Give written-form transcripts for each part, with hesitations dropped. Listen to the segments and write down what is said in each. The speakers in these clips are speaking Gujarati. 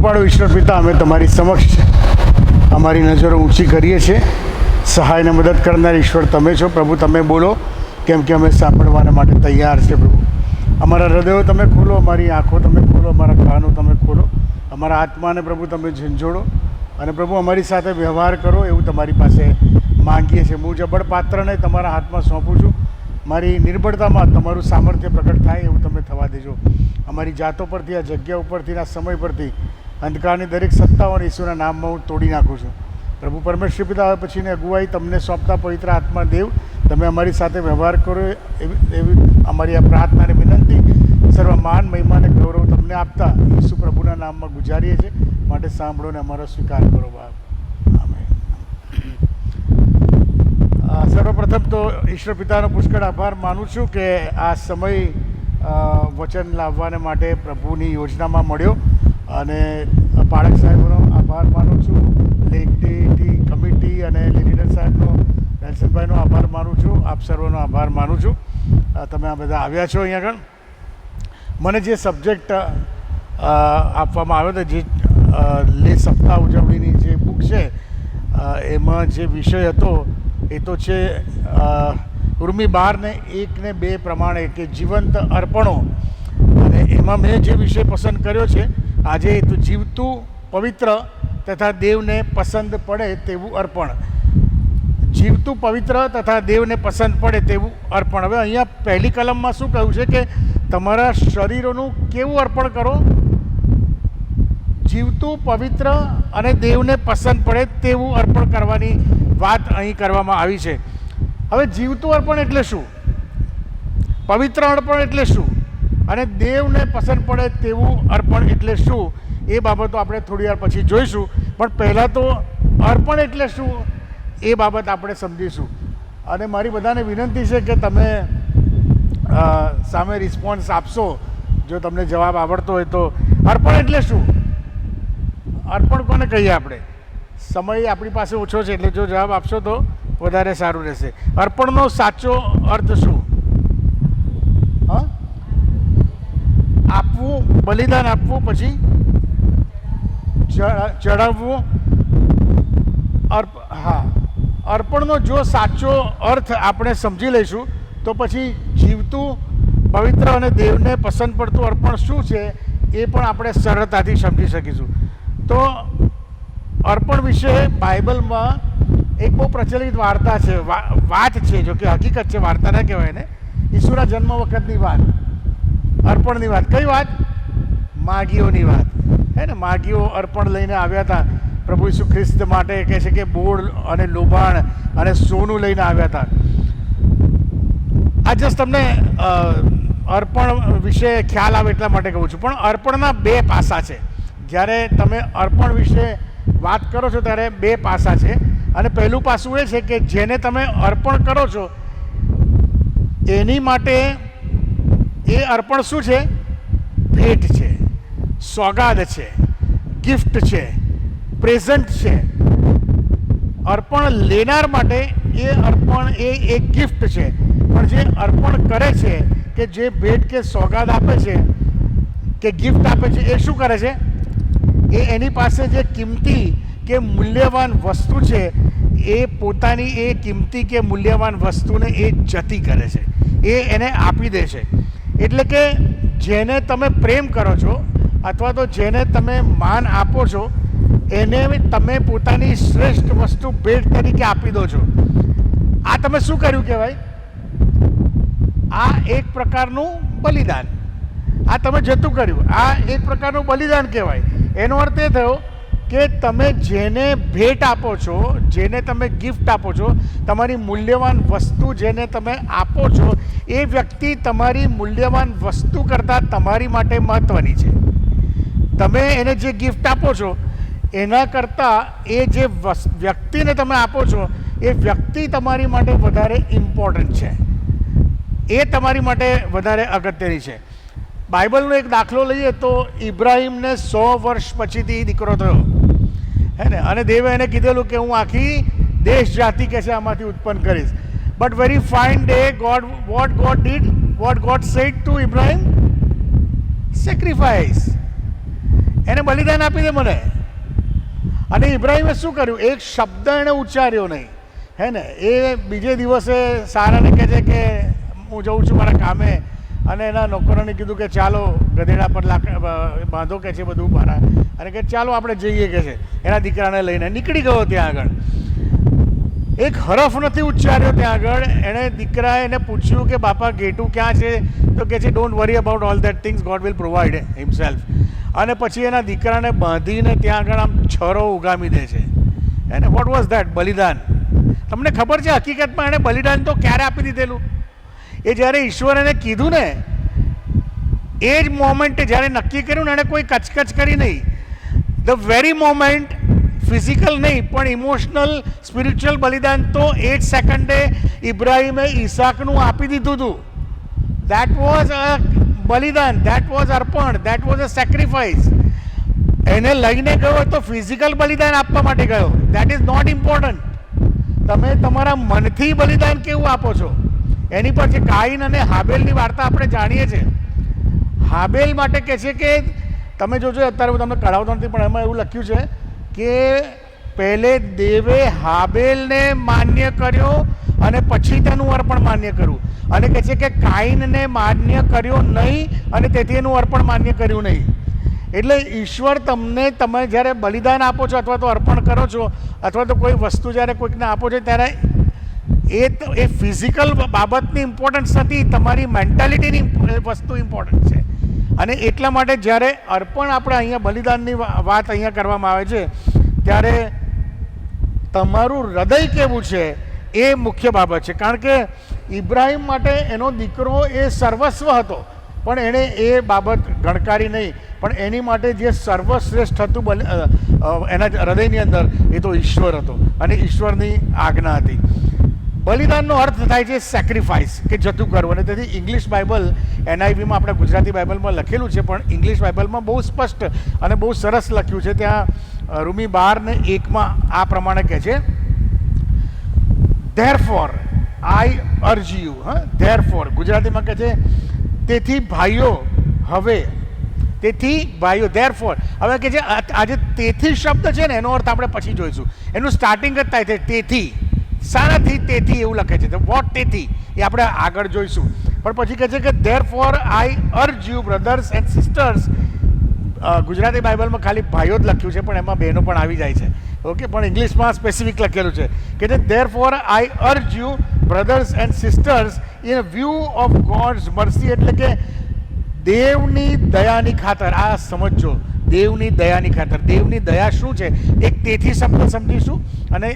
કૃપાળુ ઈશ્વર પિતા, અમે તમારી સમક્ષ અમારી નજરો ઊંચી કરીએ છીએ. સહાયને મદદ કરનાર ઈશ્વર તમે છો પ્રભુ. તમે બોલો, કેમ કે અમે સાંભળવાના માટે તૈયાર છે પ્રભુ. અમારા હૃદયો તમે ખોલો, અમારી આંખો તમે ખોલો, અમારા કાનો તમે ખોલો, અમારા આત્માને પ્રભુ તમે ઝંઝોડો અને પ્રભુ અમારી સાથે વ્યવહાર કરો એવું તમારી પાસે માંગીએ છીએ. હું જબડ પાત્રને તમારા હાથમાં સોંપું છું. મારી નિર્બળતામાં તમારું સામર્થ્ય પ્રગટ થાય એવું તમે થવા દેજો. અમારી જાતો પરથી, આ જગ્યા ઉપરથી, આ સમય પરથી અંધકારની દરેક સત્તાઓને ઈશ્વરના નામમાં હું તોડી નાખું છું. પ્રભુ પરમેશ્વર પિતા, હવે પછીની અગુવાઈ તમને સોંપતા પવિત્ર આત્મા દેવ તમે અમારી સાથે વ્યવહાર કરો એવી અમારી આ પ્રાર્થનાને વિનંતી સર્વ માન મહિમા અને ગૌરવ તમને આપતા ઈસુ પ્રભુના નામમાં ગુજારીએ છીએ. માટે સાંભળો ને અમારો સ્વીકાર કરો બાપ. આમેન. સર્વપ્રથમ તો ઈશ્વર પિતાનો પુષ્કળ આભાર માનું છું કે આ સમય વચન લાવવાને માટે પ્રભુની યોજનામાં મળ્યો અને પાળક સાહેબનો આભાર માનું છું, લેક્ટિવિટી કમિટી અને લીડર સાહેબનો, નેલ્સનભાઈનો આભાર માનું છું, આપ સર્વનો આભાર માનું છું. તમે આ બધા આવ્યા છો અહીંયા આગળ. મને જે સબ્જેક્ટ આપવામાં આવ્યો હતો, જે લે સપ્તાહ ઉજવણીની જે બુક છે એમાં જે વિષય હતો એ તો છે ઉર્મી 12 ને 1 ને 2 પ્રમાણે કે જીવંત અર્પણો. અને એમાં મેં જે વિષય પસંદ કર્યો છે આજે, તો જીવતું, પવિત્ર તથા દેવને પસંદ પડે તેવું અર્પણ. જીવતું, પવિત્ર તથા દેવને પસંદ પડે તેવું અર્પણ. હવે અહીંયા પહેલી કલમમાં શું કહ્યું છે કે તમારા શરીરોનું કેવું અર્પણ કરો? જીવતું, પવિત્ર અને દેવને પસંદ પડે તેવું અર્પણ કરવાની વાત અહીં કરવામાં આવી છે. હવે જીવતું અર્પણ એટલે શું? પવિત્ર અર્પણ એટલે શું? અને દેવને પસંદ પડે તેવું અર્પણ એટલે શું? એ બાબતો આપણે થોડી વાર પછી જોઈશું. પણ પહેલાં તો અર્પણ એટલે શું એ બાબત આપણે સમજીશું. અને મારી બધાને વિનંતી છે કે તમે સામે રિસ્પોન્સ આપશો જો તમને જવાબ આવડતો હોય તો. અર્પણ એટલે શું? અર્પણ કોને કહીએ આપણે? સમય આપણી પાસે ઓછો છે એટલે જો જવાબ આપશો તો વધારે સારું રહેશે. અર્પણનો સાચો અર્થ શું? હા, આપવું, બલિદાન આપવું, પછી ચડાવવું. હા, અર્પણનો જો સાચો અર્થ આપણે સમજી લઈશું તો પછી જીવતું, પવિત્ર અને દેવને પસંદ પડતું અર્પણ શું છે એ પણ આપણે સરળતાથી સમજી શકીશું. તો અર્પણ વિશે બાઇબલમાં એક બહુ પ્રચલિત વાર્તા છે, વાત છે, જો કે હકીકત છે, વાર્તા ના કહેવાય ને. ઈસુના જન્મ વખતની વાત, અર્પણની વાત. કઈ વાત? માગીઓની વાત, હે ને. માગીઓ અર્પણ લઈને આવ્યા હતા પ્રભુ ઈસુ ખ્રિસ્ત માટે. કહે છે કે બોળ અને લોબાણ અને સોનું લઈને આવ્યા હતા. આ જસ્ટ તમને અર્પણ વિશે ખ્યાલ આવે એટલા માટે કહું છું. પણ અર્પણના 2 પાસા છે. જ્યારે તમે અર્પણ વિશે વાત કરો છો ત્યારે 2 પાસા છે. અને પહેલું પાસું એ છે કે જેને તમે અર્પણ કરો છો એની માટે એ અર્પણ શું છે? ભેટ છે, સોગાદ છે, ગિફ્ટ છે, પ્રેઝન્ટ છે. અર્પણ લેનાર માટે એ અર્પણ એ એક ગિફ્ટ છે. પણ જે અર્પણ કરે છે, કે જે ભેટ કે સોગાદ આપે છે કે ગિફ્ટ આપે છે, એ શું કરે છે? એ એની પાસે જે કિંમતી કે મૂલ્યવાન વસ્તુ છે એ પોતાની એ કિંમતી કે મૂલ્યવાન વસ્તુને એ જતી કરે છે, એ એને આપી દે છે. એટલે કે જેને તમે પ્રેમ કરો છો અથવા તો જેને તમે માન આપો છો એને તમે પોતાની શ્રેષ્ઠ વસ્તુ ભેટ તરીકે આપી દો છો. આ તમે શું કર્યું કહેવાય? આ એક પ્રકારનું બલિદાન. આ તમે જતું કર્યું, આ એક પ્રકારનું બલિદાન કહેવાય. એનો અર્થ એ થયો કે તમે જેને ભેટ આપો છો, જેને તમે ગિફ્ટ આપો છો, તમારી મૂલ્યવાન વસ્તુ જેને તમે આપો છો, એ વ્યક્તિ તમારી મૂલ્યવાન વસ્તુ કરતાં તમારી માટે મહત્ત્વની છે. તમે એને જે ગિફ્ટ આપો છો એના કરતાં એ જે વ્યક્તિને તમે આપો છો એ વ્યક્તિ તમારી માટે વધારે ઇમ્પોર્ટન્ટ છે, એ તમારી માટે વધારે અગત્યની છે. બાઇબલનો એક દાખલો લઈએ તો ઇબ્રાહિમને 100 વર્ષ પછીથી દીકરો થયો, હે ને. અને દેવે એને કીધેલું કે હું આખી દેશ જાતિ કે છે આમાંથી ઉત્પન્ન કરીશ. But very fine day what God said to Ibrahim? Sacrifice. એને બલિદાન આપી દે મને. અને ઇબ્રાહિમે શું કર્યું? એક શબ્દ એણે ઉચ્ચાર્યો નહીં, હે ને. એ બીજે દિવસે સારાને કહે છે કે હું જઉં છું મારા કામે, અને એના નોકરોને કીધું કે ચાલો ગધેડા પર બાંધો કે છે બધું મારા, અને કે ચાલો આપણે જઈએ કે છે. એના દીકરાને લઈને નીકળી ગયો ત્યાં આગળ. એક હરફ નથી ઉચ્ચાર્યો ત્યાં આગળ. એણે દીકરાએ એને પૂછ્યું કે બાપા ગેટું ક્યાં છે? તો કે છે don't worry about all that things, God will provide himself. અને પછી એના દીકરાને બાંધીને ત્યાં આગળ આમ છરો ઉગામી દે છે. એને વોટ વોઝ ધેટ? બલિદાન. તમને ખબર છે હકીકતમાં એણે બલિદાન તો ક્યારે આપી દીધેલું? એ જ્યારે ઈશ્વર એને કીધું ને એ જ મોમેન્ટે જ્યારે નક્કી કર્યું ને, એણે કોઈ કચકચ કરી નહીં. ધ વેરી મોમેન્ટ, ફિઝિકલ નહીં પણ ઇમોશનલ સ્પિરિચ્યુઅલ બલિદાન તો એ જ સેકન્ડે ઇબ્રાહિમે ઈસાકનું આપી દીધું હતું. દેટ વોઝ અ બલિદાન, દેટ વોઝ અર્પણ, દેટ વોઝ અ સેક્રિફાઈસ. એને લઈને ગયો તો ફિઝિકલ બલિદાન આપવા માટે ગયો. That is not important. તમે તમારા મનથી બલિદાન કેવું આપો છો એની પર છે. કાઈન અને હાબેલની વાર્તા આપણે જાણીએ છીએ. હાબેલ માટે કહે છે કે તમે જોજો, અત્યારે હું તમને કઢાવતો નથી પણ એમાં એવું લખ્યું છે કે પહેલે દેવે હાબેલને માન્ય કર્યો અને પછી તેનું અર્પણ માન્ય કર્યું. અને કહે છે કે કાઈનને માન્ય કર્યો નહીં અને તેથી એનું અર્પણ માન્ય કર્યું નહીં. એટલે ઈશ્વર તમને, તમે જ્યારે બલિદાન આપો છો અથવા તો અર્પણ કરો છો અથવા તો કોઈ વસ્તુ જ્યારે કોઈકને આપો છો ત્યારે એ ફિઝિકલ બાબતની ઇમ્પોર્ટન્સ નથી, તમારી મેન્ટાલિટીની વસ્તુ ઇમ્પોર્ટન્ટ છે. અને એટલા માટે જ્યારે અર્પણ આપણે અહીંયા બલિદાનની વાત અહીંયા કરવામાં આવે છે ત્યારે તમારું હૃદય કેવું છે એ મુખ્ય બાબત છે. કારણ કે ઇબ્રાહિમ માટે એનો દીકરો એ સર્વસ્વ હતો, પણ એણે એ બાબત ગણકારી નહીં. પણ એની માટે જે સર્વશ્રેષ્ઠ હતું એના હૃદયની અંદર એ તો ઈશ્વર હતો અને ઈશ્વરની આજ્ઞા હતી. બલિદાનનો અર્થ થાય છે સેક્રિફાઈસ, કે જતું કરવું. અને તેથી ઇંગ્લિશ બાઇબલ, NIVમાં આપણે ગુજરાતી બાઇબલમાં લખેલું છે પણ ઇંગ્લિશ બાઇબલમાં બહુ સ્પષ્ટ અને બહુ સરસ લખ્યું છે. ત્યાં રૂમી 12:1 આ પ્રમાણે કહે છે, therefore I urge you. Therefore ગુજરાતીમાં કહે છે તેથી ભાઈઓ હવે. તેથી ભાઈઓ, ધેરફોર. હવે કે છે આજે તેથી શબ્દ છે ને એનો અર્થ આપણે પછી જોઈશું. એનું સ્ટાર્ટિંગ જ થાય છે તેથી. શાનાથી? તેથી એવું લખે છે. વોટ તેથી એ આપણે આગળ જોઈશું. પણ પછી કહે છે કે therefore I urge you brothers and sisters. Gujarati બાઇબલમાં ખાલી ભાઈઓ જ લખ્યું છે પણ એમાં બહેનો પણ આવી જાય છે. ઓકે, પણ ઇંગ્લિશમાં સ્પેસિફિક લખેલું છે કે therefore I urge you brothers and sisters in view of God's mercy. એટલે કે દેવની દયાની ખાતર. આ સમજો, દેવની દયાની ખાતર. દેવની દયા શું છે? એક તેથી શબ્દ સમજીશું અને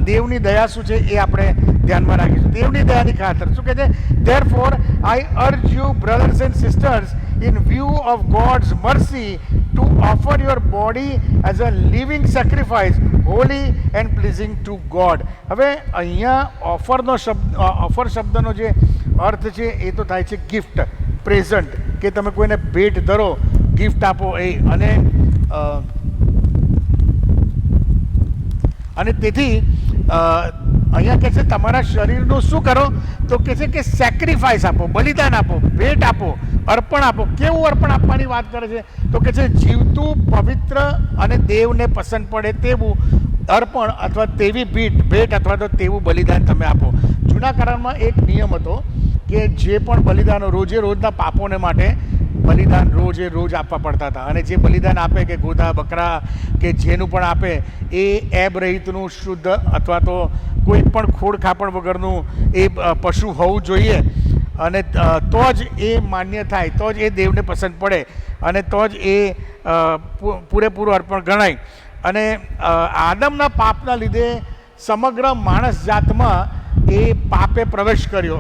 દેવની દયા શું છે એ આપણે ધ્યાનમાં રાખીશું. દેવની દયાની ખાતર શું કહે છે? Therefore I urge you brothers and sisters in view of God's mercy to offer your body as a living sacrifice holy and pleasing to God. હવે અહીંયા ઓફરનો શબ્દ, ઓફર શબ્દનો જે અર્થ છે એ તો થાય છે ગિફ્ટ, પ્રેઝન્ટ, કે તમે કોઈને ભેટ ધરો, ગિફ્ટ આપો એ. અને તેથી અહીંયા કહે છે તમારા શરીરનું શું કરો? તો કહે છે કે સેક્રિફાઈસ આપો, બલિદાન આપો, ભેટ આપો, અર્પણ આપો. કેવું અર્પણ આપવાની વાત કરે છે? તો કહે છે જીવતું, પવિત્ર અને દેવને પસંદ પડે તેવું અર્પણ અથવા તેવી ભેટ અથવા તો તેવું બલિદાન તમે આપો. જૂના કરારમાં એક નિયમ હતો કે જે પણ બલિદાનો રોજે રોજના પાપોને માટે બલિદાન રોજે રોજ આપવા પડતા હતા. અને જે બલિદાન આપે કે ગોધા, બકરા કે જેનું પણ આપે એ એબ રહિતનું, શુદ્ધ અથવા તો કોઈ પણ ખોડ ખાપણ વગરનું એ પશુ હોવું જોઈએ. અને તો જ એ માન્ય થાય, તો જ એ દેવને પસંદ પડે અને તો જ એ પૂરેપૂરું અર્પણ ગણાય. અને આદમના પાપના લીધે સમગ્ર માણસ જાતમાં એ પાપે પ્રવેશ કર્યો.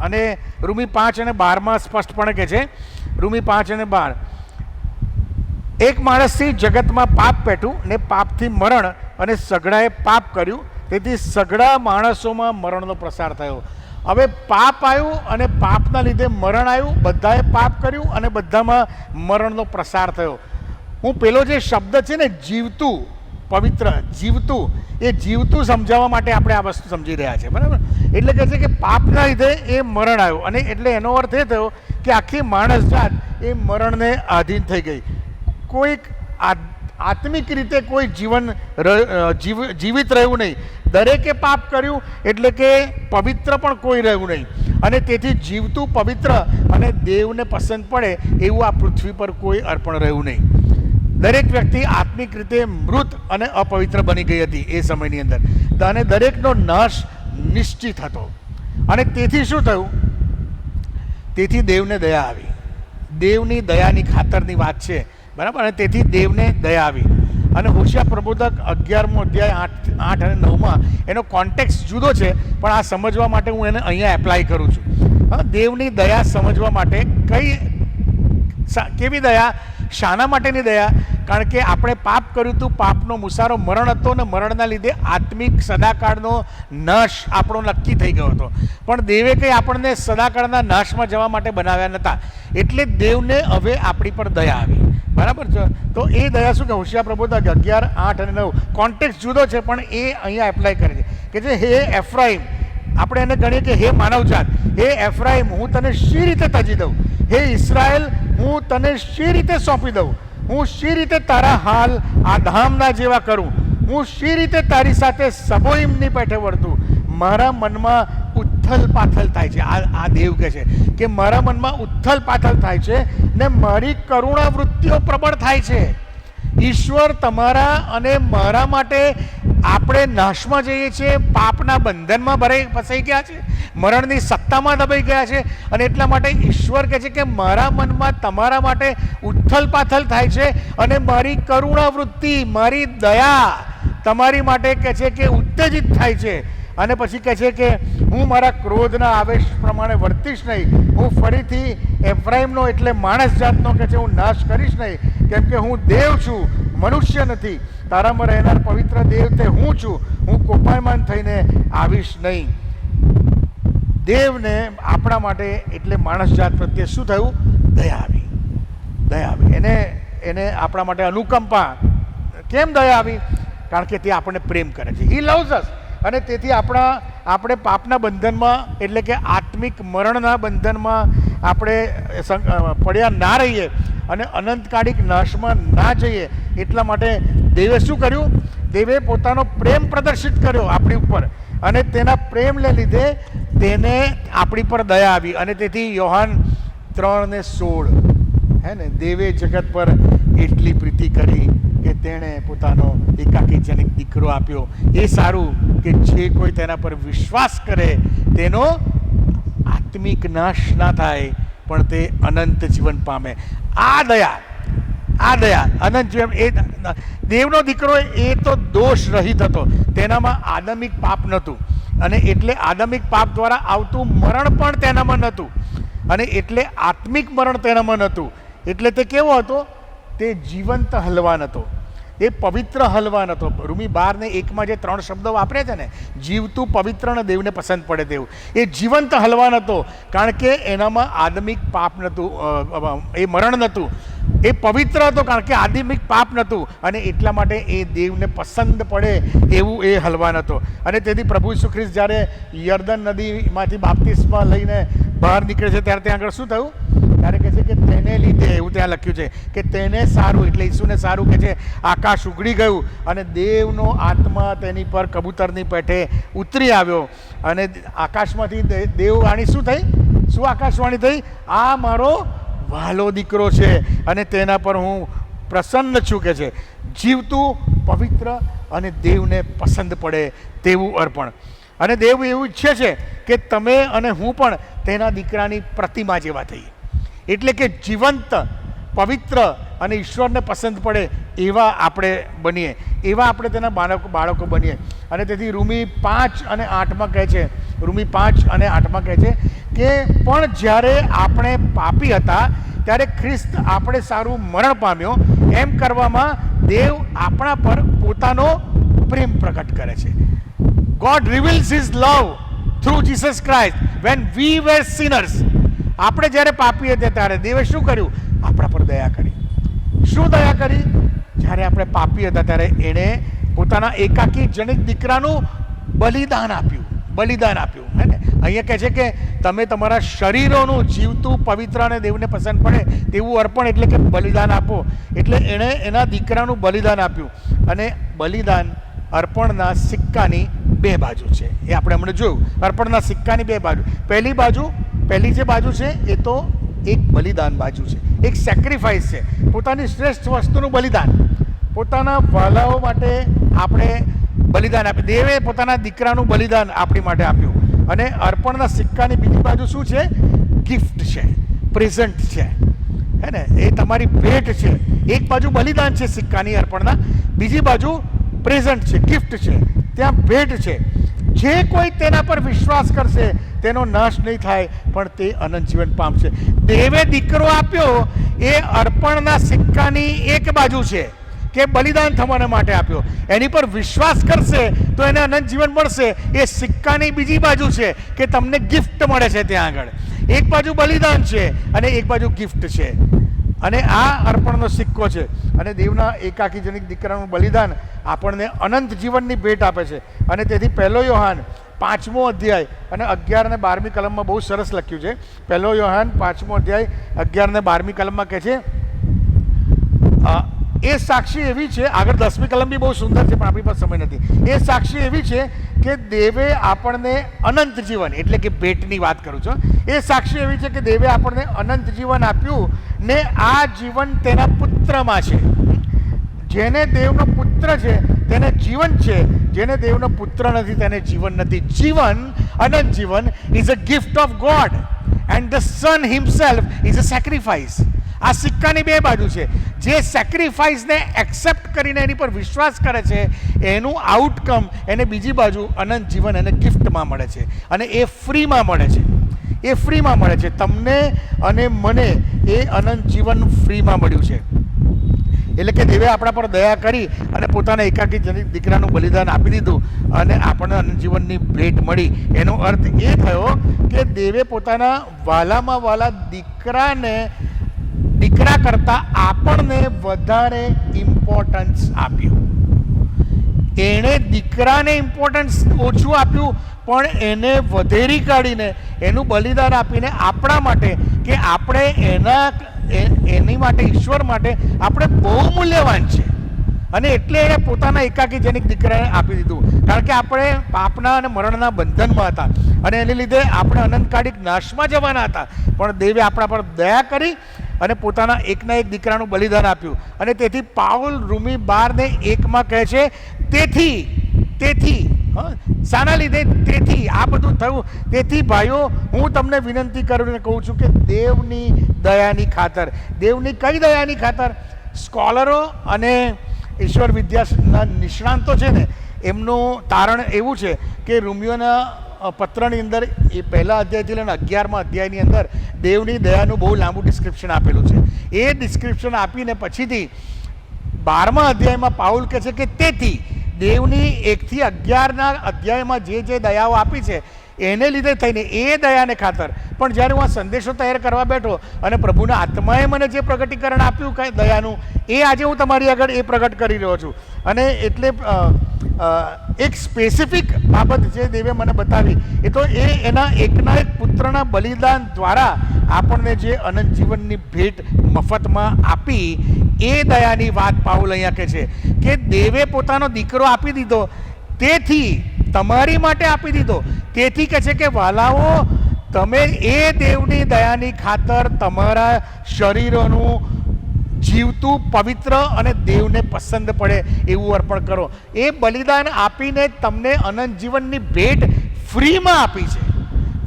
અને રૂમી 5 અને 12 સ્પષ્ટપણે કહે છે, રૂમી 5 અને 12, એક માણસથી જગતમાં પાપ પેઠું ને પાપથી મરણ, અને સઘળાએ પાપ કર્યું તેથી સઘળા માણસોમાં મરણનો પ્રસાર થયો. હવે પાપ આવ્યું અને પાપના લીધે મરણ આવ્યું. બધાએ પાપ કર્યું અને બધામાં મરણનો પ્રસાર થયો. હું પેલો જે શબ્દ છે ને જીવતું, પવિત્ર, જીવતું, એ જીવતું સમજાવવા માટે આપણે આ વસ્તુ સમજી રહ્યા છે, બરાબર? એટલે કહે છે કે પાપના લીધે એ મરણ આવ્યું. અને એટલે એનો અર્થ એ થયો કે આખી માણસ જાત એ મરણને આધીન થઈ ગઈ. કોઈક આત્મિક રીતે કોઈ જીવિત રહ્યું નહીં. દરેકે પાપ કર્યું એટલે કે પવિત્ર પણ કોઈ રહ્યું નહીં. અને તેથી જીવતું પવિત્ર અને દેવને પસંદ પડે એવું આ પૃથ્વી પર કોઈ અર્પણ રહ્યું નહીં. દરેક વ્યક્તિ આત્મિક રીતે મૃત અને અપવિત્ર બની ગઈ હતી એ સમયની અંદર, અને દરેકનો નાશ નિશ્ચિત હતો. અને તેથી શું થયું? તેથી દેવને દયા આવી. દેવની દયાની ખાતરની વાત છે, બરાબર. અને તેથી દેવને દયા આવી. અને હોશિયા પ્રબોધક 11મો અધ્યાય 8 અને 9માં એનો કોન્ટેક્સ્ટ જુદો છે, પણ આ સમજવા માટે હું એને અહીંયા એપ્લાય કરું છું. દેવની દયા સમજવા માટે કેવી દયા, શાના માટેની દયા? કારણ કે આપણે પાપ કર્યું હતું, પાપનો મુસારો મરણ હતો, અને મરણના લીધે આત્મિક સદાકાળનો નાશ આપણો નક્કી થઈ ગયો હતો. પણ દેવે કંઈ આપણને સદાકાળના નાશમાં જવા માટે બનાવ્યા નહોતા. એટલે દેવને હવે આપણી પર દયા આવી, બરાબર છે. તો એ દયા શું કે હોશિયા પ્રબોધક 11, 8 અને 9 કોન્ટેક્સ્ટ જુદો છે, પણ એ અહીંયા એપ્લાય કરે છે કે જે હે એફ્રાઈમ, આપણે એને ગણીએ કે હે માનવજાત, હે એફ્રાઈમ, હું તને શી રીતે તજી દઉં? હે ઇઝરાયલ, હું તને શી રીતે સોંપી દઉં? હું શી રીતે તારા હાલ આધામના જેવા કરું? હું શી રીતે તારી સાથે સબોઈમની પેઠે વર્તું? મારા મનમાં ઉથલ પાથલ થાય છે. આ દેવ કહે છે કે મારા મનમાં ઉથલ પાથલ થાય છે ને મારી કરુણા વૃત્તિઓ પ્રબળ થાય છે. ઈશ્વર તમારા અને મારા માટે આપણે નાશમાં જઈએ છીએ, પાપના બંધનમાં ફસાઈ ગયા છે, મરણની સત્તામાં દબાઈ ગયા છે. અને એટલા માટે ઈશ્વર કહે છે કે મારા મનમાં તમારા માટે ઉથલ પાથલ થાય છે, અને મારી કરુણા વૃત્તિ, મારી દયા તમારી માટે કહે છે કે ઉત્તેજિત થાય છે. અને પછી કહે છે કે હું મારા ક્રોધના આવેશ પ્રમાણે વર્તીશ નહીં. હું ફરીથી એફ્રાઈમનો એટલે માણસ જાતનો કહે છે હું નાશ કરીશ નહીં, કેમ કે હું દેવ છું, મનુષ્ય નથી. તારામાં રહેનાર પવિત્ર દેવ તે હું છું. હું કોપાયમાન થઈને આવીશ નહીં. દેવને આપણા માટે એટલે માણસ જાત પ્રત્યે શું થયું? દયા આવી. દયા આવી. એને આપણા માટે અનુકંપા. કેમ દયા આવી? કારણ કે તે આપણને પ્રેમ કરે છે. હી લવ્સ અસ. અને તેથી આપણે પાપના બંધનમાં એટલે કે આત્મિક મરણના બંધનમાં આપણે પડ્યા ના રહીએ અને અનંતકાળિક નાશમાં ના જઈએ, એટલા માટે દેવે શું કર્યું? દેવે પોતાનો પ્રેમ પ્રદર્શિત કર્યો આપણી ઉપર, અને તેના પ્રેમને લીધે તેને આપણી પર દયા આવી. અને તેથી યોહાન 3:16 હે ને, દેવે જગત પર એટલી પ્રીતિ કરી કે તેણે પોતાનો એકાકી જનિક દીકરો આપ્યો. એ સારું કે જે કોઈ તેના પર વિશ્વાસ કરે તેનો આત્મિક નાશ ના થાય, પણ તે અનંત જીવન પામે. આ દયા અનંત જીવન. એ દેવનો દીકરો એ તો દોષ રહિત હતો, તેનામાં આદમિક પાપ નહોતું, અને એટલે આદમિક પાપ દ્વારા આવતું મરણ પણ તેનામાં નહોતું, અને એટલે આત્મિક મરણ તેનામાં નહોતું. એટલે તે કેવો હતો? તે જીવંત હલવાન હતો, એ પવિત્ર હલવાન હતો. રૂમી 12:1 જે 3 શબ્દો વાપરે છે ને, જીવતું પવિત્ર અને દેવને પસંદ પડે તેવું, એ જીવંત હલવાન હતો. કારણ કે એનામાં આદમિક પાપ નહોતું, એ મરણ નહોતું. એ પવિત્ર હતો કારણ કે આદમિક પાપ નહોતું, અને એટલા માટે એ દેવને પસંદ પડે એવું એ હલવાન હતો. અને તેથી પ્રભુ ઈસુ ખ્રિસ્ત જ્યારે યર્દન નદીમાંથી બાપ્તિસ્મા લઈને બહાર નીકળે છે, ત્યારે ત્યાં આગળ શું થયું? ત્યારે કહે છે કે તેને લીધે, એવું ત્યાં લખ્યું છે કે તેને સારું, એટલે ઈસુને સારું કહે છે, આકાશ ઉઘડી ગયું અને દેવનો આત્મા તેની પર કબૂતરની પેઠે ઉતરી આવ્યો. અને આકાશમાંથી દેવવાણી શું થઈ? શું આકાશવાણી થઈ? આ મારો વહાલો દીકરો છે અને તેના પર હું પ્રસન્ન છું કે છે. જીવતું પવિત્ર અને દેવને પસંદ પડે તેવું અર્પણ. અને દેવ એવું ઈચ્છે છે કે તમે અને હું પણ તેના દીકરાની પ્રતિમા જેવા થઈએ, એટલે કે જીવંત, પવિત્ર અને ઈશ્વરને પસંદ પડે એવા આપણે બનીએ, એવા આપણે તેના બાળકો બનીએ. અને તેથી રૂમી 5:8 કહે છે, રૂમી 5:8 કહે છે કે પણ જ્યારે આપણે પાપી હતા ત્યારે ખ્રિસ્ત આપણે સારું મરણ પામ્યો. એમ કરવામાં દેવ આપણા પર પોતાનો પ્રેમ પ્રગટ કરે છે. God reveals his love through Jesus Christ when we were sinners. આપણે જ્યારે પાપી હતા ત્યારે દેવે શું કર્યું? આપણા પર દયા કરી. શું દયા કરી? જ્યારે આપણે પાપી હતા ત્યારે એણે પોતાના એકાકી જનિક દીકરાનું બલિદાન આપ્યું હે ને. અહીંયા કહે છે કે તમે તમારા શરીરોનું જીવતું પવિત્ર અને દેવને પસંદ પડે તેવું અર્પણ એટલે કે બલિદાન આપો. એટલે એણે એના દીકરાનું બલિદાન આપ્યું. અને બલિદાન અર્પણના સિક્કાની બે બાજુ છે, એ આપણે હમણાં જોયું. અર્પણના સિક્કાની બે બાજુ. પહેલી જે બાજુ છે એ તો એક બલિદાન બાજુ છે, એક સેક્રિફાઈસ છે, પોતાની શ્રેષ્ઠ વસ્તુનું બલિદાન. પોતાના વાલાઓ માટે આપણે બલિદાન આપ્યું. દેવે પોતાના દીકરાનું બલિદાન આપણી માટે આપ્યું. અને અર્પણના સિક્કાની બીજી બાજુ શું છે? ગિફ્ટ છે, પ્રેઝન્ટ છે, હે ને? એ તમારી ભેટ છે. એક બાજુ બલિદાન છે સિક્કાની અર્પણના, બીજી બાજુ પ્રેઝન્ટ છે, ગિફ્ટ છે, ત્યાં ભેટ છે. જે કોઈ તેના પર વિશ્વાસ કરશે તેનો નાશ નહીં થાય પણ તે અનંત જીવન પામશે. દેવે દીકરો આપ્યો એ અર્પણના સિક્કાની એક બાજુ છે કે બલિદાન થવાના માટે આપ્યો. એની પર વિશ્વાસ કરશે તો એને અનંત જીવન મળશે. એ સિક્કાની બીજી બાજુ છે કે તમને ગિફ્ટ મળે છે ત્યાં આગળ. એક બાજુ બલિદાન છે અને એક બાજુ ગિફ્ટ છે. અને આ અર્પણનો સિક્કો છે. અને દેવના એકાકીજનિક દીકરાનું બલિદાન આપણને અનંત જીવનની ભેટ આપે છે. અને તેથી 1 યોહાન 5મો અધ્યાય અને 11 અને 12મી કલમમાં બહુ સરસ લખ્યું છે. 1 યોહાન 5મો અધ્યાય 11 અને 12મી કલમમાં કહે છે, એ સાક્ષી એવી છે, આગળ 10મી કલમ બી બહુ સુંદર છે પણ આપણી પાસે સમય નથી. એ સાક્ષી એવી છે કે દેવે આપણને અનંત જીવન, એટલે કે ભેટની વાત કરું છું, એ સાક્ષી એવી છે કે દેવે આપણને અનંત જીવન આપ્યું ને આ જીવન તેના પુત્રમાં છે. જેને દેવનો પુત્ર છે તેને જીવન છે, જેને દેવનો પુત્ર નથી તેને જીવન નથી. જીવન, અનંત જીવન is a gift of God and the sun himself is a sacrifice. આ સિક્કાની બે બાજુ છે. જે સેક્રિફાઈસને એક્સેપ્ટ કરીને એની પર વિશ્વાસ કરે છે એનું આઉટકમ એને બીજી બાજુ અનંત જીવન એને ગિફ્ટમાં મળે છે. અને એ ફ્રીમાં મળે છે, એ ફ્રીમાં મળે છે. તમને અને મને એ અનંત જીવન ફ્રીમાં મળ્યું છે. એટલે કે દેવે આપણા પર દયા કરી અને પોતાના એકાકી દીકરાનું બલિદાન આપી દીધું અને આપણને અનંત જીવનની ભેટ મળી. એનો અર્થ એ થયો કે દેવે પોતાના વાલામાં વાલા દીકરા કરતાં આપણને વધારે ઇમ્પોર્ટન્સ આપ્યું. એણે દીકરાને ઇમ્પોર્ટન્સ ઓછું આપ્યું પણ એને વધેરી કાઢીને એનું બલિદાન આપીને આપણા માટે, કે આપણે એની માટે, ઈશ્વર માટે આપણે બહુ મૂલ્યવાન છે. અને એટલે એણે પોતાના એકાકીજનિક દીકરાને આપી દીધું. કારણ કે આપણે પાપના અને મરણના બંધનમાં હતા અને એને લીધે આપણે અનંતકાલિક નાશમાં જવાના હતા. પણ દેવે આપણા પર દયા કરી અને પોતાના એકના એક દીકરાનું બલિદાન આપ્યું. અને તેથી પાઉલ રોમી 12:1 કહે છે, તેથી શાના લીધે? તેથી આ બધું થયું. તેથી ભાઈઓ, હું તમને વિનંતી કરીને કહું છું કે દેવની દયાની ખાતર. દેવની કઈ દયાની ખાતર? સ્કોલરો અને ઈશ્વર વિદ્યાના નિષ્ણાંતો છે ને, એમનું તારણ એવું છે કે રોમિયોના પત્રની અંદર એ 1 અધ્યાયથી લઈને 11મા અધ્યાયની અંદર દેવની દયાનું બહુ લાંબુ ડિસ્ક્રિપ્શન આપેલું છે. એ ડિસ્ક્રિપ્શન આપીને પછીથી 12મા અધ્યાયમાં પાઉલ કહે છે કે તેથી દેવની 1 થી 11ના અધ્યાયમાં જે દયાઓ આપી છે એને લીધે થઈને એ દયાને ખાતર. પણ જ્યારે હું આ સંદેશો તૈયાર કરવા બેઠો અને પ્રભુના આત્માએ મને જે પ્રગટીકરણ આપ્યું કાંઈ દયાનું, એ આજે હું તમારી આગળ એ પ્રગટ કરી રહ્યો છું. અને એટલે એક સ્પેસિફિક બાબત જે દેવે મને બતાવી એ તો એના એકના એક પુત્રના બલિદાન દ્વારા આપણને જે અનંત જીવનની ભેટ મફતમાં આપી, એ દયાની વાત પાઉલ અહીંયા કહે છે કે દેવે પોતાનો દીકરો આપી દીધો, તેથી તમારી માટે આપી દીધો. તેથી કહે છે કે વાલાઓ, તમે એ દેવની દયાની ખાતર તમારા શરીરોનું જીવતું, પવિત્ર અને દેવને પસંદ પડે એવું અર્પણ કરો. એ બલિદાન આપીને તમને અનંત જીવનની ભેટ ફ્રીમાં આપી છે,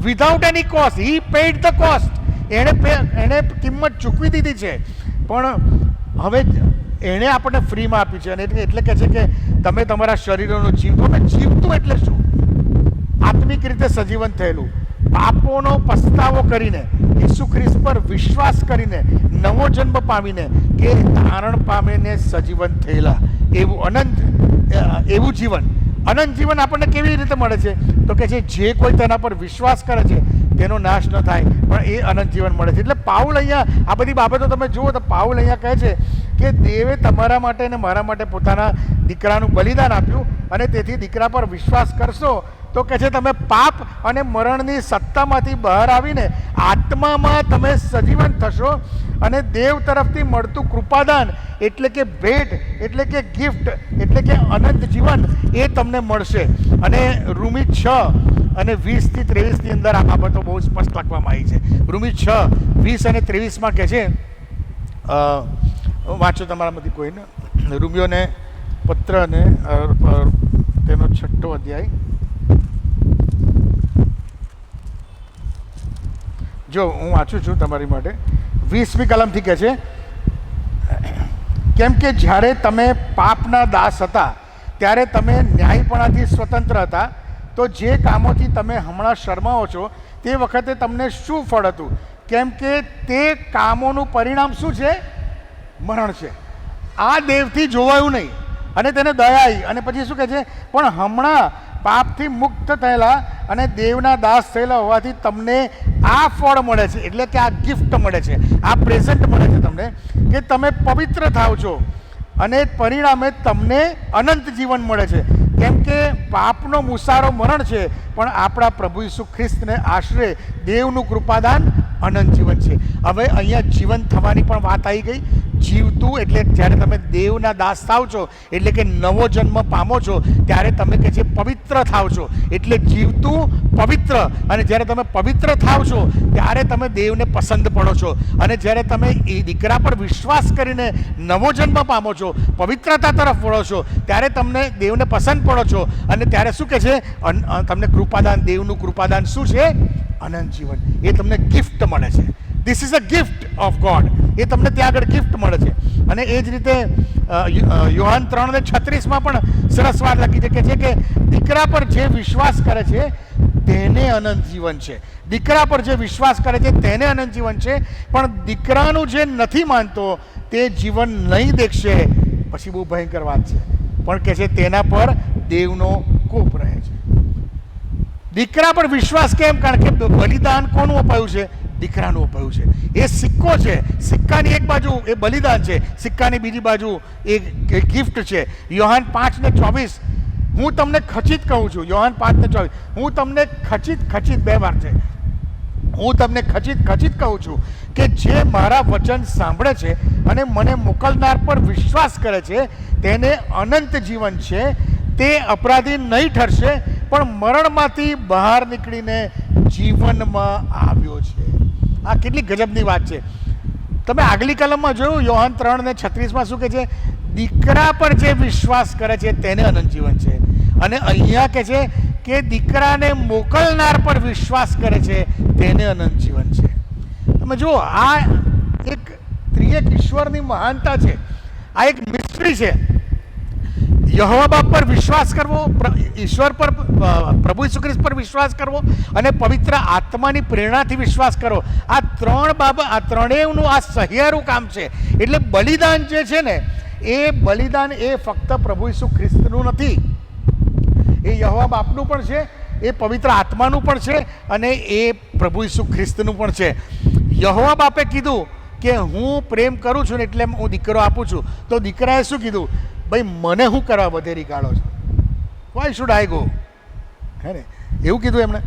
without any cost. He paid the cost. એણે કિંમત ચૂકવી દીધી છે, પણ હવે એણે આપણને ફ્રીમાં આપી છે. અને એટલે કહે છે કે તમે તમારા શરીરોનું જીવતું. જીવતું એટલે શું? આત્મિક રીતે સજીવન થયેલું, પાપોનો પસ્તાવો કરીને, ઈસુ ખ્રિસ્ત પર વિશ્વાસ કરીને, નવો જન્મ પામીને, કે તારણ પામીને સજીવન થયેલા એવું એવું જીવન. અનંત જીવન આપણને કેવી રીતે મળે છે? તો કે જે કોઈ તેના પર વિશ્વાસ કરે છે તેનો નાશ ન થાય પણ એ અનંત જીવન મળે છે. એટલે પાઉલ અહીંયા આ બધી બાબતો તમે જુઓ તો પાઉલ અહીંયા કહે છે કે દેવે તમારા માટે અને મારા માટે પોતાના દીકરાનું બલિદાન આપ્યું, અને તેથી દીકરા પર વિશ્વાસ કરશો તો કહે છે તમે પાપ અને મરણની સત્તામાંથી બહાર આવીને આત્મામાં તમે સજીવન થશો, અને દેવ તરફથી મળતું કૃપાદાન એટલે કે ભેટ એટલે કે ગિફ્ટ એટલે કે અનંત જીવન એ તમને મળશે. અને રૂમી 6:20-23 અંદર આ બાબતો બહુ સ્પષ્ટ લખવામાં આવી છે. રૂમી 6:20 અને 23 કહે છે, વાંચો તમારામાંથી કોઈને, રૂમીઓને પત્ર અને તેનો 6ઠ્ઠો અધ્યાય. જો હું વાંચું છું તમારી માટે. 20મી કલમથી કહે છે, કેમ કે જ્યારે તમે પાપના દાસ હતા ત્યારે તમે ન્યાયપણાથી સ્વતંત્ર હતા, તો જે કામોથી તમે હમણાં શરમાવો છો તે વખતે તમને શું ફળ હતું? કેમ કે તે કામોનું પરિણામ શું છે? મરણ છે. આ દેવથી જોવાયું નહીં અને તેને દયા આવી, અને પછી શું કહે છે, પણ હમણાં પાપથી મુક્ત થયેલા અને દેવના દાસ થયેલા હોવાથી તમને આ ફળ મળે છે, એટલે કે આ ગિફ્ટ મળે છે, આ પ્રેઝન્ટ મળે છે તમને, કે તમે પવિત્ર થાવ છો, અને પરિણામે તમને અનંત જીવન મળે છે. કેમ કે પાપનો મુસારો મરણ છે, પણ આપણા પ્રભુ ઈસુ ખ્રિસ્તને આશરે દેવનું કૃપાદાન અનંત જીવન છે. હવે અહીંયા જીવન થવાની પણ વાત આવી ગઈ. જીવતું એટલે જ્યારે તમે દેવના દાસ થાવ છો એટલે કે નવો જન્મ પામો છો ત્યારે તમે કે છે પવિત્ર થાવ છો, એટલે જીવતું પવિત્ર. અને જ્યારે તમે પવિત્ર થાવ છો ત્યારે તમે દેવને પસંદ પડો છો, અને જ્યારે તમે એ દીકરા પર વિશ્વાસ કરીને નવો જન્મ પામો છો, પવિત્રતા તરફ વળો છો, ત્યારે તમને દેવને પસંદ પડો છો, અને ત્યારે શું કહે છે, તમને કૃપાદાન, દેવનું કૃપાદાન શું છે? અનંત જીવન. એ તમને ગિફ્ટ મળે છે. This is a gift of God. એ તમને ત્યાં આગળ ગિફ્ટ મળે છે. અને એ જ રીતે યોહાન 3:36 પણ સરસ વાત લખી છે કે દીકરા પર જે વિશ્વાસ કરે છે તેને અનંત જીવન છે. દીકરા પર જે વિશ્વાસ કરે છે તેને અનંત જીવન છે, પણ દીકરાનું જે નથી માનતો તે જીવન નહીં દેખશે. પછી બહુ ભયંકર વાત છે, પણ કહે છે તેના પર દેવનો કોપ રહે છે. દીકરા પર વિશ્વાસ કેમ? કારણ કે બલિદાન કોનું અપાયું છે? દીકરાનું અપાયું છે. એ સિક્કો છે. સિક્કાની એક બાજુ એ બલિદાન છે, સિક્કાની બીજી બાજુ એ ગિફ્ટ છે. યોહાન 5:24 હું તમને ખચિત કહું છું. યોહાન 5:24 હું તમને ખચિત 2 વાર છે. હું તમને ખચિત કહું છું કે જે મારા વચન સાંભળે છે અને મને મોકલનાર પર વિશ્વાસ કરે છે તેને અનંત જીવન છે. તે અપરાધી નહીં ઠરશે, પણ મરણમાંથી બહાર નીકળીને જીવનમાં આવ્યો છે. આ કેટલી ગજબની વાત છે. તમે આગલી કલમમાં જોયું યોહાન 3:36 શું કહે છે? દીકરા પર જે વિશ્વાસ કરે છે તેને અનંત જીવન છે. અને અહીંયા કહે છે કે દીકરાને મોકલનાર પર વિશ્વાસ કરે છે તેને અનંત જીવન છે. તમે જુઓ, આ એક ત્રિએક ઈશ્વરની મહાનતા છે. આ એક મિસ્ટ્રી છે. યહોવા બાપ પર વિશ્વાસ કરવો, ઈશ્વર પર, પ્રભુ ઈસુ ખ્રિસ્ત પર વિશ્વાસ કરવો, અને પવિત્ર આત્માની પ્રેરણાથી વિશ્વાસ કરો. આ ત્રણ બાબત, આ ત્રણેયનું આ સહિયારું કામ છે. એટલે બલિદાન જે છે ને, એ બલિદાન એ ફક્ત પ્રભુ ઈસુ ખ્રિસ્તનું નથી, એ યહોવા બાપનું પણ છે, એ પવિત્ર આત્માનું પણ છે, અને એ પ્રભુ ઈસુ ખ્રિસ્તનું પણ છે. યહોવા બાપે કીધું કે હું પ્રેમ કરું છું ને એટલે હું દીકરો આપું છું. તો દીકરાએ શું કીધું? ભાઈ મને શું કરવા વધેરી કાઢો છો? Why should I go? હે ને, એવું કીધું એમણે.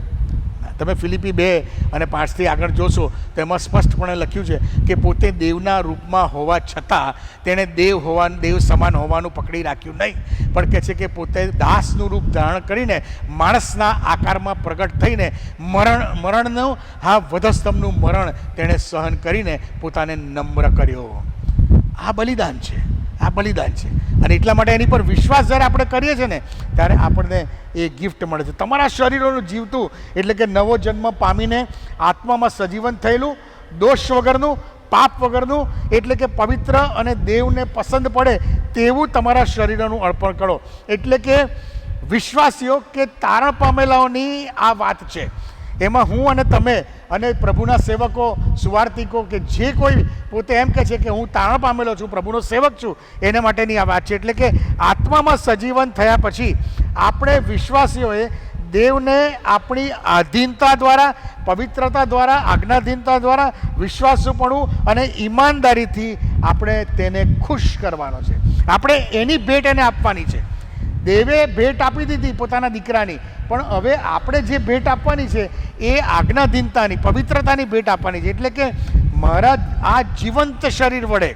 તમે ફિલિપી 2:5 આગળ જોશો તો એમાં સ્પષ્ટપણે લખ્યું છે કે પોતે દેવના રૂપમાં હોવા છતાં તેણે દેવ સમાન હોવાનું પકડી રાખ્યું નહીં, પણ કહે છે કે પોતે દાસનું રૂપ ધારણ કરીને માણસના આકારમાં પ્રગટ થઈને મરણનું, હા, વધસ્તંભનું મરણ તેણે સહન કરીને પોતાને નમ્ર કર્યો. આ બલિદાન છે. આ બલિદાન છે. અને એટલા માટે એની પર વિશ્વાસ જ્યારે આપણે કરીએ છીએ ને ત્યારે આપણને એ ગિફ્ટ મળે છે. તમારા શરીરોનું જીવતું એટલે કે નવો જન્મ પામીને આત્મામાં સજીવન થયેલું, દોષ વગરનું, પાપ વગરનું, એટલે કે પવિત્ર અને દેવને પસંદ પડે તેવું તમારા શરીરોનું અર્પણ કરો. એટલે કે વિશ્વાસીઓ કે તારણ પામેલાઓની આ વાત છે. એમાં હું અને તમે અને પ્રભુના સેવકો, સુવાર્તિકો કે જે કોઈ પોતે એમ કહે છે કે હું તારણ પામેલો છું, પ્રભુનો સેવક છું, એને માટેની આ વાત છે. એટલે કે આત્મામાં સજીવન થયા પછી આપણે વિશ્વાસીઓએ દેવને આપણી આધીનતા દ્વારા, પવિત્રતા દ્વારા, આજ્ઞાધીનતા દ્વારા, વિશ્વાસુપણું અને ઈમાનદારીથી આપણે તેને ખુશ કરવાનો છે. આપણે એની ભેટ એને આપવાની છે. દેવે ભેટ આપી દીધી પોતાના દીકરાની, પણ હવે આપણે જે ભેટ આપવાની છે એ આજ્ઞાધીનતાની, પવિત્રતાની ભેટ આપવાની છે. એટલે કે મારા આ જીવંત શરીર વડે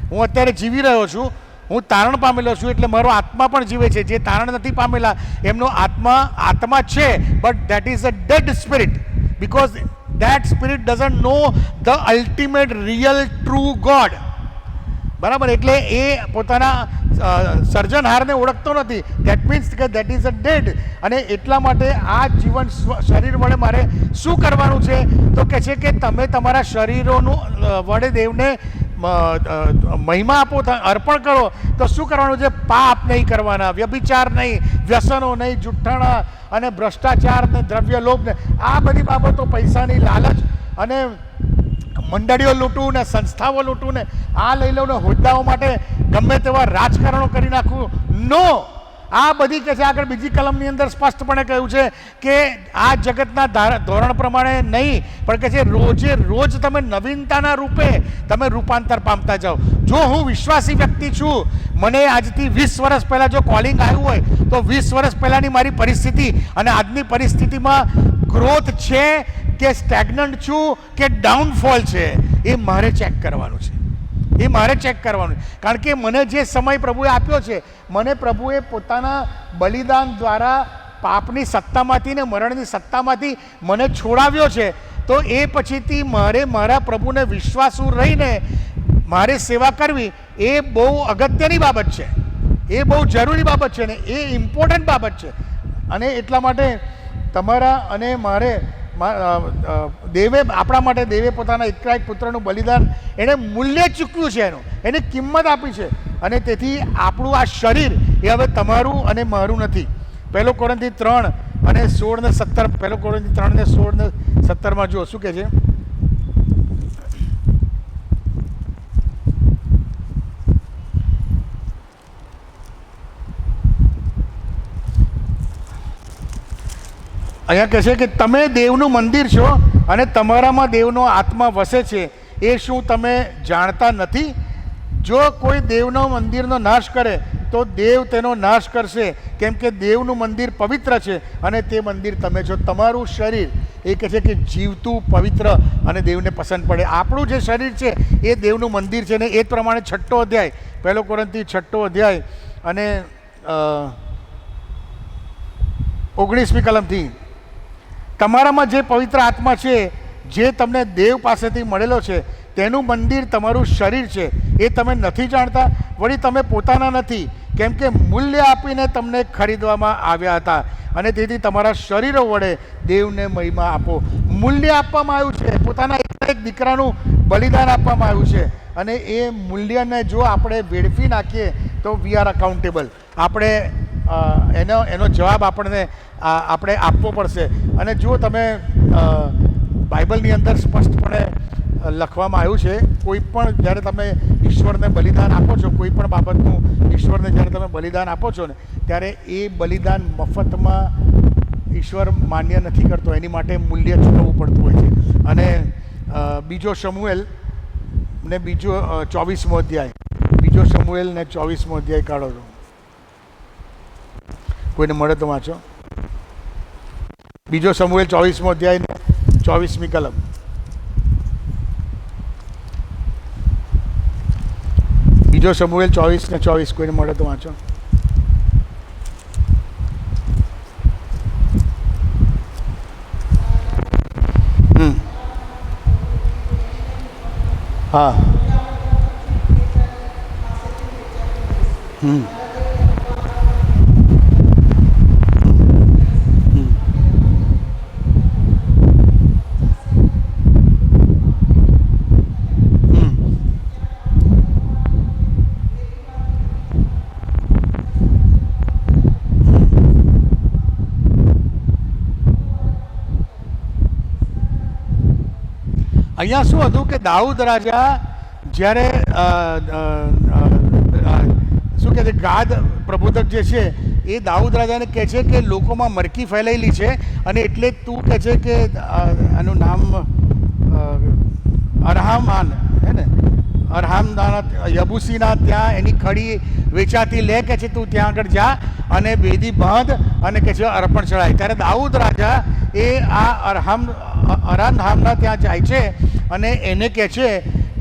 હું અત્યારે જીવી રહ્યો છું, હું તારણ પામેલો છું, એટલે મારો આત્મા પણ જીવે છે. જે તારણ નથી પામેલા એમનો આત્મા છે, but that is a dead spirit, because that spirit doesn't know the ultimate real true God. બરાબર? એટલે એ પોતાના સર્જનહારને ઓળખતો નથી. દેટ મીન્સ કે દેટ ઇઝ અ ડેડ. અને એટલા માટે આ જીવન શરીર વડે મારે શું કરવાનું છે? તો કહે છે કે તમે તમારા શરીરોનું વડે દેવને મહિમા આપો, અર્પણ કરો. તો શું કરવાનું છે? પાપ નહીં કરવાના, વ્યભિચાર નહીં, વ્યસનો નહીં, જુઠ્ઠાણા અને ભ્રષ્ટાચાર ને દ્રવ્ય લોભ ને આ બધી બાબતો, પૈસાની લાલચ અને મંડળીઓ લૂંટવું ને સંસ્થાઓ લૂંટવું ને આ લઈ લઉં ને હોદ્દાઓ માટે ગમે તેવા રાજકારણો કરી નાખવું, નો. આ બધી કે છે આગળ બીજી કલમની અંદર સ્પષ્ટપણે કહ્યું છે કે આ જગતના ધોરણ પ્રમાણે નહીં, પણ કે છે રોજે રોજ તમે નવીનતાના રૂપે તમે રૂપાંતર પામતા જાઓ. જો હું વિશ્વાસી વ્યક્તિ છું, મને આજથી 20 વર્ષ પહેલાં જો કોલિંગ આવ્યું હોય તો 20 વર્ષ પહેલાંની મારી પરિસ્થિતિ અને આજની પરિસ્થિતિમાં ગ્રોથ છે કે સ્ટેગ્નન્ટ છું કે ડાઉનફોલ છે, એ મારે ચેક કરવાનું છે. એ મારે ચેક કરવાનું. કારણ કે મને જે સમય પ્રભુએ આપ્યો છે, મને પ્રભુએ પોતાના બલિદાન દ્વારા પાપની સત્તામાંથી ને મરણની સત્તામાંથી મને છોડાવ્યો છે. તો એ પછીથી મારે મારા પ્રભુને વિશ્વાસુ રહીને મારે સેવા કરવી એ બહુ અગત્યની બાબત છે, એ બહુ જરૂરી બાબત છે ને એ ઇમ્પોર્ટન્ટ બાબત છે. અને એટલા માટે તમારા અને મારે દેવે આપણા માટે દેવે પોતાના એકલા એક પુત્રનું બલિદાન એણે મૂલ્ય ચૂકવ્યું છે, એને કિંમત આપી છે. અને તેથી આપણું આ શરીર એ હવે તમારું અને મારું નથી. 1 કોરિન્થી 3 અને 16 ને 17, 1 કોરિન્થી 3 ને 16 ને 17 જુઓ શું કહે છે. અહીંયા કહે છે કે તમે દેવનું મંદિર છો અને તમારામાં દેવનો આત્મા વસે છે, એ શું તમે જાણતા નથી? જો કોઈ દેવનો મંદિરનો નાશ કરે તો દેવ તેનો નાશ કરશે, કેમ કે દેવનું મંદિર પવિત્ર છે અને તે મંદિર તમે છો. તમારું શરીર એ કહે છે કે જીવતું, પવિત્ર અને દેવને પસંદ પડે. આપણું જે શરીર છે એ દેવનું મંદિર છે ને એ જ પ્રમાણે 6 અધ્યાય 1 કોરિન્થી 6 અધ્યાય અને 19મી કલમથી તમારામાં જે પવિત્ર આત્મા છે જે તમને દેવ પાસેથી મળેલો છે તેનું મંદિર તમારું શરીર છે, એ તમે નથી જાણતા? વળી તમે પોતાના નથી, કેમ કે મૂલ્ય આપીને તમને ખરીદવામાં આવ્યા હતા, અને તેથી તમારા શરીરો વડે દેવને મહિમા આપો. મૂલ્ય આપવામાં આવ્યું છે, પોતાના એક દીકરાનું બલિદાન આપવામાં આવ્યું છે. અને એ મૂલ્યને જો આપણે વેડફી નાખીએ તો વી આર અકાઉન્ટેબલ. આપણે એનો જવાબ આપણે આપવો પડશે. અને જો તમે બાઇબલની અંદર સ્પષ્ટપણે લખવામાં આવ્યું છે, કોઈ પણ જ્યારે તમે ઈશ્વરને બલિદાન આપો છો, કોઈ પણ બાબતનું ઈશ્વરને જ્યારે તમે બલિદાન આપો છો ને ત્યારે એ બલિદાન મફતમાં ઈશ્વર માન્ય નથી કરતો, એની માટે મૂલ્ય ચૂકવવું પડતું હોય છે. અને બીજો શમુએલ ને 24મો અધ્યાય, બીજો શમુએલ ને 24મો અધ્યાય કાઢો છો, કોઈને મળે તો વાંચો. બીજો શમુએલ 24મો અધ્યાય ને 24મી કલમ. બીજો શમુએલ 24 ને 24, કોઈને મળે તો વાંચો. હા. અહીંયા શું હતું કે દાઉદ રાજા જ્યારે શું શું કહે છે, ગાદ પ્રબોધક જે છે એ દાઉદ રાજાને કહે છે કે લોકોમાં મરકી ફેલાયેલી છે અને એટલે તું કહે છે કે આનું નામ અરહામાન હે ને, અરહામદાના યબુસીના ત્યાં એની ખડી વેચાતી લે કે છે, તું ત્યાં આગળ જા અને બેદી બાંધ અને કે છે અર્પણ ચડાય. ત્યારે દાઉદ રાજા એ આ અરામના ત્યાં જાય છે અને એને કહે છે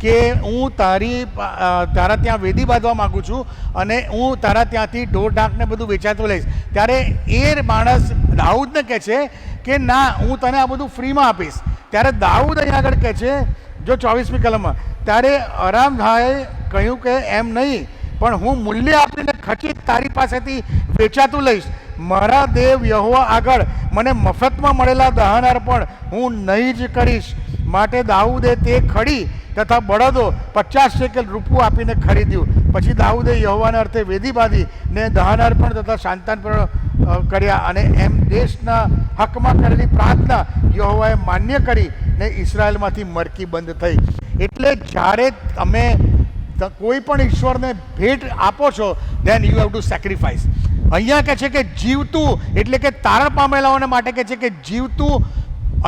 કે હું તારા ત્યાં વેદી બાંધવા માગું છું અને હું તારા ત્યાંથી ઢોર ઢાંકને બધું વેચાતું લઈશ. ત્યારે એ માણસ દાઉદને કહે છે કે ના, હું તને આ બધું ફ્રીમાં આપીશ. ત્યારે દાઉદ અહીંયા આગળ કહે છે, જો 24મી કલમમાં, ત્યારે અરામધાએ કહ્યું કે એમ નહીં, પણ હું મૂલ્ય આપીને ખચિત તારી પાસેથી વેચાતું લઈશ. મારા દેવ યહોવા આગળ મને મફતમાં મળેલા દહન અર્પણ હું નહીં જ કરીશ. માટે દાઉદે તે ખડી તથા બળદો 50 શેકેલ રૂપિયું આપીને ખરીદ્યું. પછી દાઉદે યહોવાને અર્થે વેદી બાંધી ને દહન અર્પણ તથા શાંતાર્પણ કર્યા અને એમ દેશના હકમાં કરેલી પ્રાર્થના યહોવાએ માન્ય કરી ને ઇસરાયલમાંથી મરકી બંધ થઈ. એટલે જ્યારે તમે કોઈ પણ ઈશ્વરને ભેટ આપો છો, then you have to sacrifice. અહીંયા કહે છે કે જીવતું, એટલે કે તારણ પામેલાઓને માટે કહે છે કે જીવતું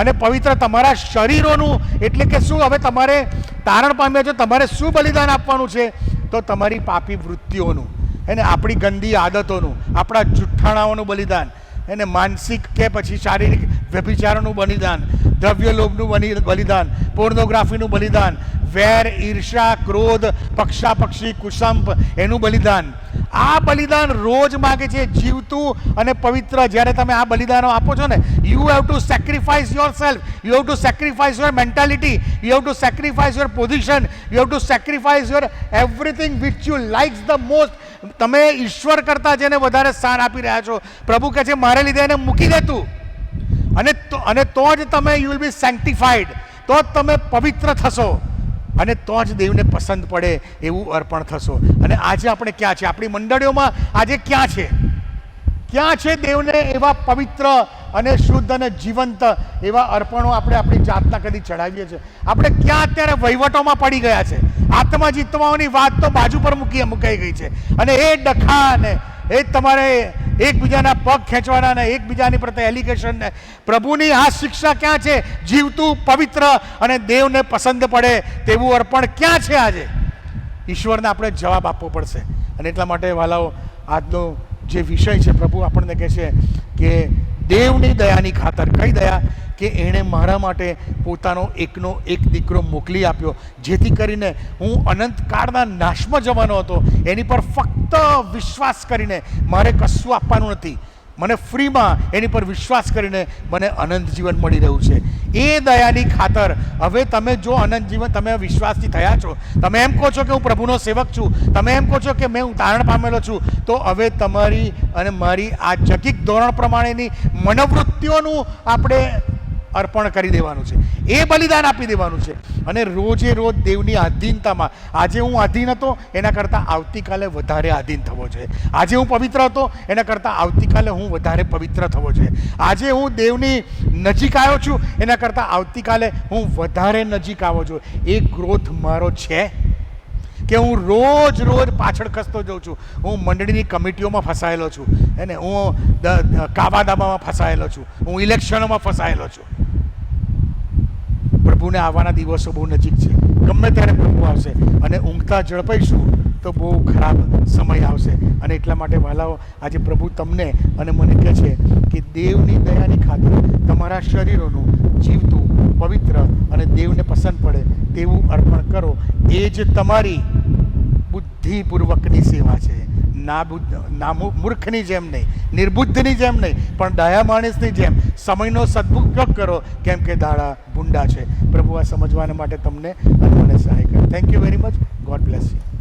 અને પવિત્ર તમારા શરીરોનું, એટલે કે શું, હવે તમારે તારણ પામ્યા છો, તમારે શું બલિદાન આપવાનું છે? તો તમારી પાપી વૃત્તિઓનું, એને આપણી ગંદી આદતોનું, આપણા જુઠ્ઠાણાઓનું બલિદાન, એને માનસિક કે પછી શારીરિક વ્યભિચારોનું બલિદાન, દ્રવ્ય લોભનું બલિદાન, પોર્નોગ્રાફીનું બલિદાન, વેર, ઈર્ષા, ક્રોધ, પક્ષાપક્ષી, કુસંપ, એનું બલિદાન. આ બલિદાન રોજ માગે છે જીવતું અને પવિત્ર. જ્યારે તમે આ બલિદાનો આપો છો ને, you have to sacrifice your self, you have to sacrifice your mentality, you have to sacrifice your position, you have to sacrifice your everything which you likes the most. તમે ઈશ્વર કરતાં જેને વધારે સ્થાન આપી રહ્યા છો, પ્રભુ કહે છે મારે લીધે એને મૂકી દે તું, અને તો જ તમે યુ વિલ બી સેન્ટિફાઈડ, તો જ તમે પવિત્ર થશો અને તો જ દેવને પસંદ પડે એવું અર્પણ થશો. અને આજે આપણે ક્યાં છે? આપણી મંડળીઓમાં આજે ક્યાં છે? ક્યાં છે દેવને એવા પવિત્ર અને શુદ્ધ અને જીવંત એવા અર્પણો આપણે આપણી જાતના કદી ચડાવીએ છીએ? આપણે ક્યાં અત્યારે વહીવટોમાં પડી ગયા છે? આત્મા જીતવાઓની વાત તો બાજુ પર મુકાઈ ગઈ છે અને એ ડખા ને એ તમારે એકબીજાના પગ ખેંચવાના ને એકબીજાની પ્રત્યે એલિગેશન ને, પ્રભુની આ શિક્ષા ક્યાં છે? જીવતું, પવિત્ર અને દેવને પસંદ પડે તેવું અર્પણ ક્યાં છે? આજે ઈશ્વરને આપણે જવાબ આપવો પડશે. અને એટલા માટે વાલાઓ, આજનો જે વિષય છે, પ્રભુ આપણને કહે છે કે દેવની દયાની ખાતર. કઈ દયા? કે એણે મારા માટે પોતાનો એકનો એક દીકરો મોકલી આપ્યો, જેથી કરીને હું અનંતકાળના નાશમાં જવાનો હતો. એની પર ફક્ત વિશ્વાસ કરીને, મારે કશું આપવાનું નથી, મને ફ્રીમાં એની પર વિશ્વાસ કરીને મને અનંત જીવન મળી રહ્યું છે. એ દયાની ખાતર હવે તમે જો અનંત જીવન તમે વિશ્વાસથી થયા છો, તમે એમ કહો છો કે હું પ્રભુનો સેવક છું, તમે એમ કહો છો કે મેં હું તારણ પામેલો છું, તો હવે તમારી અને મારી આ જગતિક ધોરણ પ્રમાણેની મનોવૃત્તિઓનું આપણે અર્પણ કરી દેવાનું છે, એ બલિદાન આપી દેવાનું છે. અને રોજે રોજ દેવની આધીનતામાં, આજે હું આધીન હતો એના કરતાં આવતીકાલે વધારે આધીન થવો જોઈએ. આજે હું પવિત્ર હતો એના કરતાં આવતીકાલે હું વધારે પવિત્ર થવો જોઈએ. આજે હું દેવની નજીક આવ્યો છું એના કરતાં આવતીકાલે હું વધારે નજીક આવવો જોઈએ. એ ગ્રોથ મારો છે કે હું રોજ પાછળ ખસતો જાઉં છું? હું મંડળીની કમિટીઓમાં ફસાયેલો છું, એને હું કાવાદામાં ફસાયેલો છું, હું ઇલેક્શનોમાં ફસાયેલો છું. પ્રભુને આવવાના દિવસો બહુ નજીક છે. ગમે ત્યારે પ્રભુ આવશે અને ઊંઘતા ઝડપાઈશું તો બહુ ખરાબ સમય આવશે. અને એટલા માટે વાલાઓ, આજે પ્રભુ તમને અને મને કહે છે કે દેવની દયાની ખાતર તમારા શરીરોનું જીવતું, પવિત્ર અને દેવને પસંદ પડે તેવું અર્પણ કરો. એ જ તમારી બુદ્ધિપૂર્વકની સેવા છે. મૂર્ખની જેમ નહીં, નિર્બુદ્ધની જેમ નહીં, પણ દયા માણસની જેમ સમયનો સદુપયોગ કરો, કેમ કે દાડા ભૂંડા છે. પ્રભુ આ સમજવાને માટે તમને અને મને સહાય કરે. Thank you very much. God bless you.